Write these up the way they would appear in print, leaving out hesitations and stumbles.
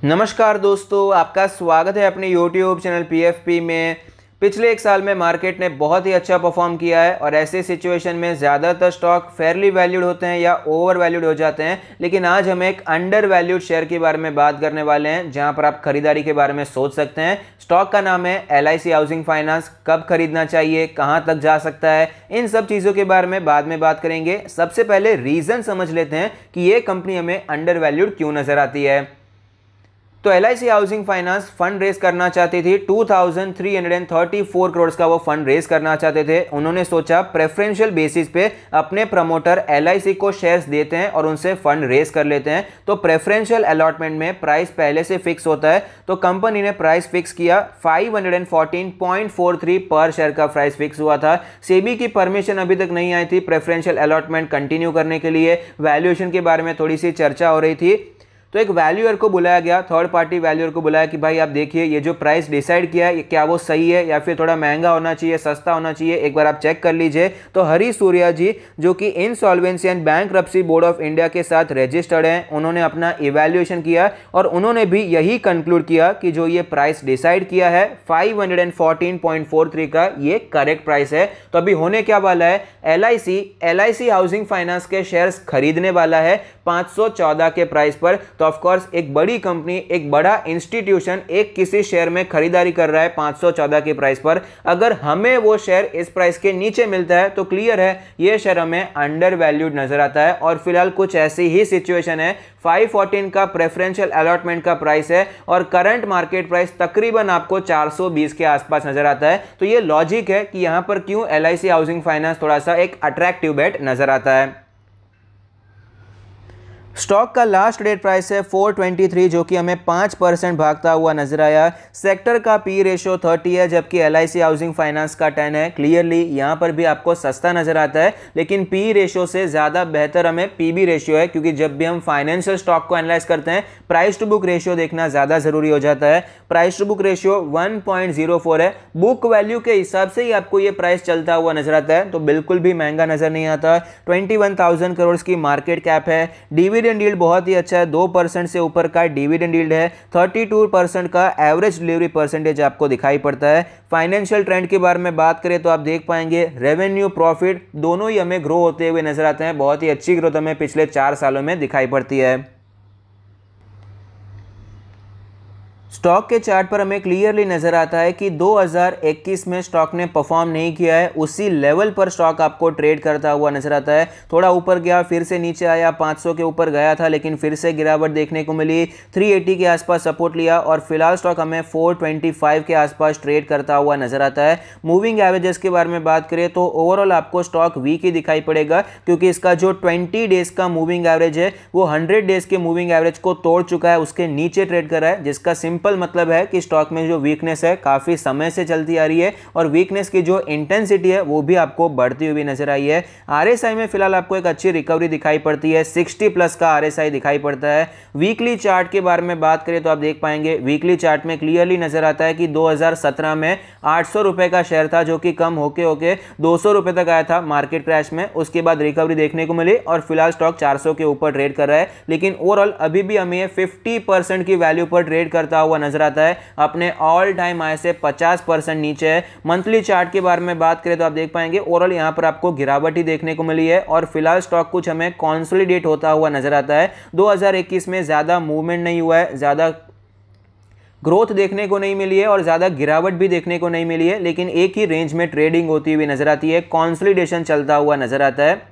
नमस्कार दोस्तों, आपका स्वागत है अपने YouTube चैनल PFP में। पिछले एक साल में मार्केट ने बहुत ही अच्छा परफॉर्म किया है और ऐसे सिचुएशन में ज़्यादातर स्टॉक फेयरली वैल्यूड होते हैं या ओवर वैल्यूड हो जाते हैं। लेकिन आज हम एक अंडर वैल्यूड शेयर के बारे में बात करने वाले हैं, जहां पर आप खरीदारी के बारे में सोच सकते हैं। स्टॉक का नाम है LIC हाउसिंग फाइनेंस। कब खरीदना चाहिए, कहां तक जा सकता है, इन सब चीज़ों के बारे में बाद में बात करेंगे। सबसे पहले रीज़न समझ लेते हैं कि ये कंपनी हमें अंडर वैल्यूड क्यों नज़र आती है। तो LIC housing finance fund raise करना चाहती थी। 2334 करोड़ का वो फंड रेज करना चाहते थे। उन्होंने सोचा प्रेफरेंशियल बेसिस पे अपने प्रमोटर LIC को शेयर्स देते हैं और उनसे फंड रेज कर लेते हैं। तो प्रेफरेंशियल अलॉटमेंट में प्राइस पहले से फिक्स होता है, तो कंपनी ने प्राइस फिक्स किया। 514.43 पर शेयर का प्राइस फिक्स हुआ था। सेबी की परमिशन अभी तक नहीं आई थी प्रेफरेंशियल अलॉटमेंट कंटिन्यू करने के लिए। वैल्यूएशन के बारे में थोड़ी सी चर्चा हो रही थी, तो एक वैल्यूअर को बुलाया गया, थर्ड पार्टी वैल्यूअर को बुलाया कि भाई आप देखिए ये जो प्राइस डिसाइड किया है क्या वो सही है या फिर थोड़ा महंगा होना चाहिए, सस्ता होना चाहिए, एक बार आप चेक कर लीजिए। तो हरी सूर्या जी, जो कि insolvency and bankruptcy board of India के साथ रजिस्टर्ड हैं, उन्होंने अपना इवैल्यूएशन किया और उन्होंने भी यही कंक्लूड किया कि जो ये प्राइस डिसाइड किया है 514.43 का, ये करेक्ट प्राइस है। तो अभी होने क्या वाला है, LIC हाउसिंग फाइनेंस के शेयर्स खरीदने वाला है 514 के प्राइस पर। तो ऑफ कोर्स एक बड़ी कंपनी, एक बड़ा इंस्टीट्यूशन एक किसी शेयर में खरीदारी कर रहा है 514 के प्राइस पर। अगर हमें वो शेयर इस प्राइस के नीचे मिलता है तो क्लियर है ये शेयर हमें अंडर वैल्यूड नजर आता है। और फिलहाल कुछ ऐसी ही सिचुएशन है। 514 का प्रेफरेंशियल अलॉटमेंट का प्राइस है और करंट मार्केट प्राइस तकरीबन आपको 420 के आसपास नजर आता है। तो ये लॉजिक है कि यहां पर क्यों LIC हाउसिंग फाइनेंस थोड़ा सा एक अट्रैक्टिव बेट नजर आता है। स्टॉक का लास्ट डेट प्राइस है 423, जो कि हमें 5% भागता हुआ नजर आया। सेक्टर का P रेशियो 30 है, जबकि LIC हाउसिंग फाइनेंस का 10 है। क्लियरली यहाँ पर भी आपको सस्ता नजर आता है, लेकिन P रेशियो से ज़्यादा बेहतर हमें PB रेशियो है, क्योंकि जब भी हम फाइनेंशियल स्टॉक को एनालाइज करते हैं प्राइस टू बुक रेशियो देखना ज़्यादा ज़रूरी हो जाता है। प्राइस टू बुक रेशियो 1.04 है। बुक वैल्यू के हिसाब से ही आपको ये प्राइस चलता हुआ नजर आता है, तो बिल्कुल भी महंगा नजर नहीं आता। 21,000 करोड़ की मार्केट कैप है। डिविडेंड यील्ड बहुत ही अच्छा है, 2% से ऊपर का डिविडेंड यील्ड है। 32% का एवरेज डिलीवरी परसेंटेज आपको दिखाई पड़ता है। फाइनेंशियल ट्रेंड के बारे में बात करें तो आप देख पाएंगे रेवेन्यू प्रॉफिट दोनों ही हमें ग्रो होते हुए नजर आते हैं। बहुत ही अच्छी ग्रोथ हमें पिछले 4 सालों में दिखाई पड़ती है। स्टॉक के चार्ट पर हमें क्लियरली नजर आता है कि 2021 में स्टॉक ने परफॉर्म नहीं किया है, उसी लेवल पर स्टॉक आपको ट्रेड करता हुआ नजर आता है। थोड़ा ऊपर गया, फिर से नीचे आया, 500 के ऊपर गया था, लेकिन फिर से गिरावट देखने को मिली। 380 के आसपास सपोर्ट लिया और फिलहाल स्टॉक हमें 425 के आसपास ट्रेड करता हुआ नजर आता है। मूविंग एवरेजेस के बारे में बात करें तो ओवरऑल आपको स्टॉक वीक ही दिखाई पड़ेगा, क्योंकि इसका जो 20 डेज का मूविंग एवरेज है वो 100 डेज के मूविंग एवरेज को तोड़ चुका है, उसके नीचे ट्रेड कर रहा है, जिसका सिंपल मतलब है कि स्टॉक में जो वीकनेस है काफी समय से चलती आ रही है और वीकनेस की जो इंटेंसिटी है वो भी आपको बढ़ती हुई नजर आई है। RSI में फिलहाल आपको एक अच्छी रिकवरी दिखाई पड़ती है, 60 प्लस का RSI दिखाई पड़ता है। वीकली चार्ट के बारे में बात करें तो आप देख पाएंगे वीकली चार्ट में क्लियरली नजर आता है कि 2017 में 800 रुपए का शेयर था, जो कि कम होके होके 200 रुपए तक आया था मार्केट क्रैश में। उसके बाद रिकवरी देखने को मिली और फिलहाल स्टॉक 400 के ऊपर ट्रेड कर रहा है, लेकिन ओवरऑल अभी भी हमें 50% की वैल्यू पर ट्रेड करता हुआ नजर आता है। अपने ऑल टाइम हाई से 50% नीचे है। मंथली चार्ट के बारे में बात करें तो आप देख पाएंगे ओवरऑल यहां पर आपको गिरावट ही देखने को मिली है और फिलहाल स्टॉक कुछ हमें कंसोलिडेट होता हुआ नजर आता है। 2021 में ज्यादा मूवमेंट नहीं हुआ है, ज्यादा ग्रोथ देखने को नहीं मिली है और ज्यादा गिरावट भी देखने को नहीं मिली है, लेकिन एक ही रेंज में ट्रेडिंग होती हुई नजर आती है, कंसोलिडेशन चलता हुआ नजर आता है।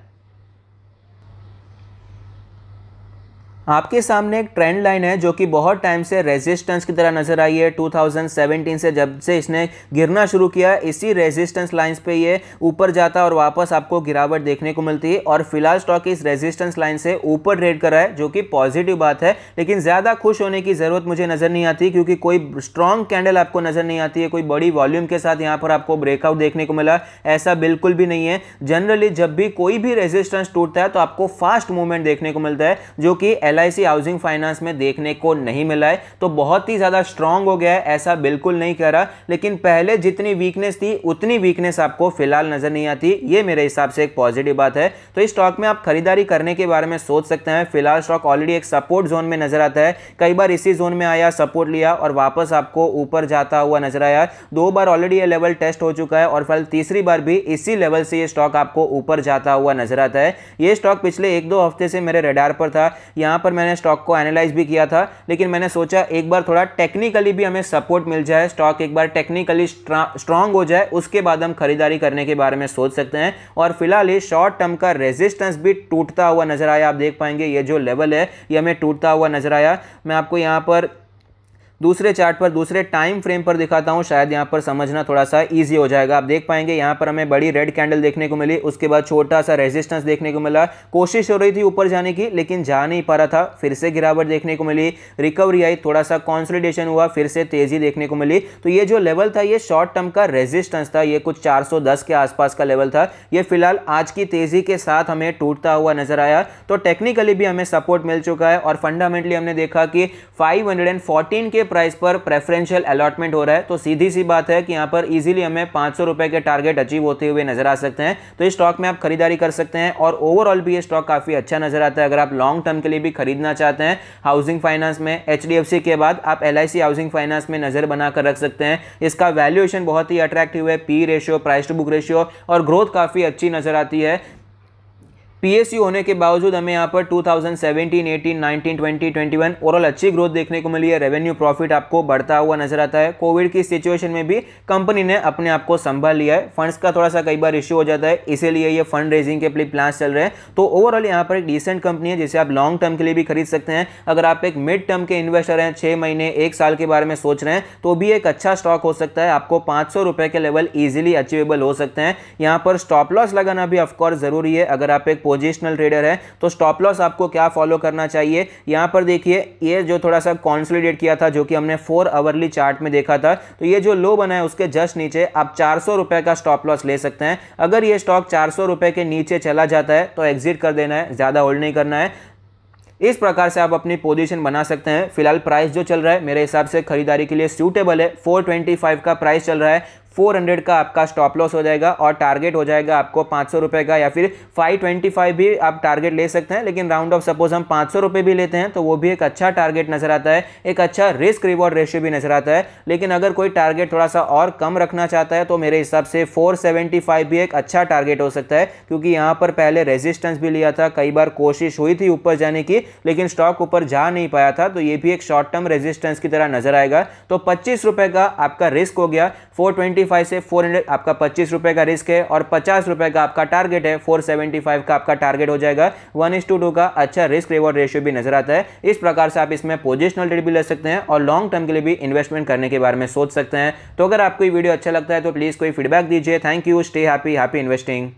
आपके सामने एक ट्रेंड लाइन है जो कि बहुत टाइम से रेजिस्टेंस की तरह नजर आई है। 2017 से जब से इसने गिरना शुरू किया, इसी रेजिस्टेंस लाइंस पे ये ऊपर जाता और वापस आपको गिरावट देखने को मिलती है और फिलहाल स्टॉक इस रेजिस्टेंस लाइन से ऊपर ट्रेड कर रहा है, जो कि पॉजिटिव बात है। लेकिन ज्यादा खुश होने की जरूरत मुझे नजर नहीं आती, क्योंकि कोई स्ट्रॉन्ग कैंडल आपको नजर नहीं आती है, कोई बड़ी वॉल्यूम के साथ यहाँ पर आपको ब्रेकआउट देखने को मिला, ऐसा बिल्कुल भी नहीं है। जनरली जब भी कोई भी रेजिस्टेंस टूटता है तो आपको फास्ट मूवमेंट देखने को मिलता है, जो कि LIC हाउसिंग फाइनेंस में देखने को नहीं मिला है। तो बहुत ही ज़्यादा स्ट्रांग हो गया है ऐसा बिल्कुल नहीं कह रहा, लेकिन पहले जितनी वीकनेस थी उतनी वीकनेस आपको फिलहाल नजर नहीं आती। ये मेरे हिसाब से एक पॉजिटिव बात है। तो इस स्टॉक में आप खरीदारी करने के बारे में सोच सकते हैं। फिलहाल स्टॉक ऑलरेडी एक सपोर्ट जोन में नजर आता है, कई बार इसी जोन में आया, सपोर्ट लिया और वापस आपको ऊपर जाता हुआ नजर आया। 2 बार ऑलरेडी ये लेवल टेस्ट हो चुका है और फिर तीसरी बार भी इसी लेवल से ये स्टॉक आपको ऊपर जाता हुआ नजर आता है। ये स्टॉक पिछले 1-2 हफ्ते से मेरे रडार पर था, यहां पर मैंने स्टॉक को एनालाइज भी किया था, लेकिन मैंने सोचा एक बार थोड़ा टेक्निकली भी हमें सपोर्ट मिल जाए, स्टॉक एक बार टेक्निकली स्ट्रांग हो जाए, उसके बाद हम खरीदारी करने के बारे में सोच सकते हैं। और फिलहाल ये शॉर्ट टर्म का रेजिस्टेंस भी टूटता हुआ नजर आया। आप देख पाएंगे ये जो लेवल है ये हमें टूटता हुआ नजर आया। मैं आपको यहां पर दूसरे चार्ट पर, दूसरे टाइम फ्रेम पर दिखाता हूं, शायद यहां पर समझना थोड़ा सा इजी हो जाएगा। आप देख पाएंगे यहां पर हमें बड़ी रेड कैंडल देखने को मिली, उसके बाद छोटा सा रेजिस्टेंस देखने को मिला, कोशिश हो रही थी ऊपर जाने की लेकिन जा नहीं पा रहा था, फिर से गिरावट देखने को मिली, रिकवरी आई, थोड़ा सा कंसोलिडेशन हुआ, फिर से तेजी देखने को मिली। तो ये जो लेवल था ये शॉर्ट टर्म का रेजिस्टेंस था, ये कुछ 410 के आसपास का लेवल था। ये फिलहाल आज की तेजी के साथ हमें टूटता हुआ नजर आया। तो टेक्निकली भी हमें सपोर्ट मिल चुका है और फंडामेंटली हमने देखा कि 514 के प्राइस पर प्रेफरेंशियल अलॉटमेंट हो रहा है। तो सीधी सी बात है कि यहां पर इजीली हमें 500 रुपए के टारगेट अचीव होते हुए नजर आ सकते हैं। तो इस स्टॉक में आप खरीदारी कर सकते हैं और ओवरऑल भी ये स्टॉक काफी अच्छा नजर आता है। अगर आप लॉन्ग टर्म के लिए भी खरीदना चाहते हैं हाउसिंग फाइनेंस में, HDFC के बाद आप LIC हाउसिंग फाइनेंस में नजर बनाकर रख सकते हैं। इसका वैल्यूएशन बहुत ही अट्रैक्टिव है, P ratio, price to book ratio और ग्रोथ काफी अच्छी नजर आती है। PSU होने के बावजूद हमें यहाँ पर 2017, 18, 19, 20, 21 ओवरऑल अच्छी ग्रोथ देखने को मिली है। रेवेन्यू प्रॉफिट आपको बढ़ता हुआ नजर आता है। कोविड की सिचुएशन में भी कंपनी ने अपने आप को संभाल लिया है। फंड्स का थोड़ा सा कई बार इश्यू हो जाता है, इसीलिए ये फंड रेजिंग के प्लान्स चल रहे हैं। तो ओवरऑल यहाँ पर एक डिसेंट कंपनी है जिसे आप लॉन्ग टर्म के लिए भी खरीद सकते हैं। अगर आप एक मिड टर्म के इन्वेस्टर हैं, 6 महीने 1 साल के बारे में सोच रहे हैं, तो भी एक अच्छा स्टॉक हो सकता है। आपको 500 रुपए के लेवल ईजिली अचीवेबल हो सकते हैं। यहाँ पर स्टॉप लॉस लगाना भी ऑफकोर्स जरूरी है। अगर आप एक पोजिशनल ट्रेडर है तो स्टॉप लॉस आपको क्या फॉलो करना चाहिए, यहां पर देखिए ये जो थोड़ा सा कंसोलिडेट किया था, जो कि हमने 4 आवरली चार्ट में देखा था, तो ये जो लो बना है उसके जस्ट नीचे आप 400 रुपए का स्टॉप लॉस ले सकते हैं। अगर ये स्टॉक 400 रुपए के नीचे चला जाता है तो एग्जिट कर देना है, ज्यादा होल्ड नहीं करना है। इस प्रकार से आप अपनी पोजीशन बना सकते हैं। फिलहाल प्राइस जो चल रहा है मेरे हिसाब से खरीदारी के लिए सूटेबल है। 425 का प्राइस चल रहा है, 400 का आपका स्टॉप लॉस हो जाएगा और टारगेट हो जाएगा आपको 500 रुपए का, या फिर 525 भी आप टारगेट ले सकते हैं। लेकिन राउंड ऑफ सपोज हम 500 रुपए भी लेते हैं तो वो भी एक अच्छा टारगेट नजर आता है, एक अच्छा रिस्क रिवॉर्ड रेशियो भी नजर आता है। लेकिन अगर कोई टारगेट थोड़ा सा और कम रखना चाहता है तो मेरे हिसाब से 475 भी एक अच्छा टारगेट हो सकता है, क्योंकि यहाँ पर पहले रेजिस्टेंस भी लिया था, कई बार कोशिश हुई थी ऊपर जाने की लेकिन स्टॉक ऊपर जा नहीं पाया था। तो ये भी एक शॉर्ट टर्म रेजिस्टेंस की तरह नजर आएगा। तो 25 रुपए का आपका रिस्क हो गया, 425 से 400 आपका 25 रुपए का रिस्क है और 50 रुपए का आपका टारगेट है, 475 का आपका टारगेट हो जाएगा। 1:2 का अच्छा रिस्क रिवॉर्ड रेशियो भी नजर आता है। इस प्रकार से आप इसमें पोजिशनल ट्रेड भी ले सकते हैं और लॉन्ग टर्म के लिए भी इन्वेस्टमेंट करने के बारे में सोच सकते हैं। तो अगर आपको ये वीडियो अच्छा लगता है तो प्लीज कोई फीडबैक दीजिए। Thank you, stay happy, happy investing.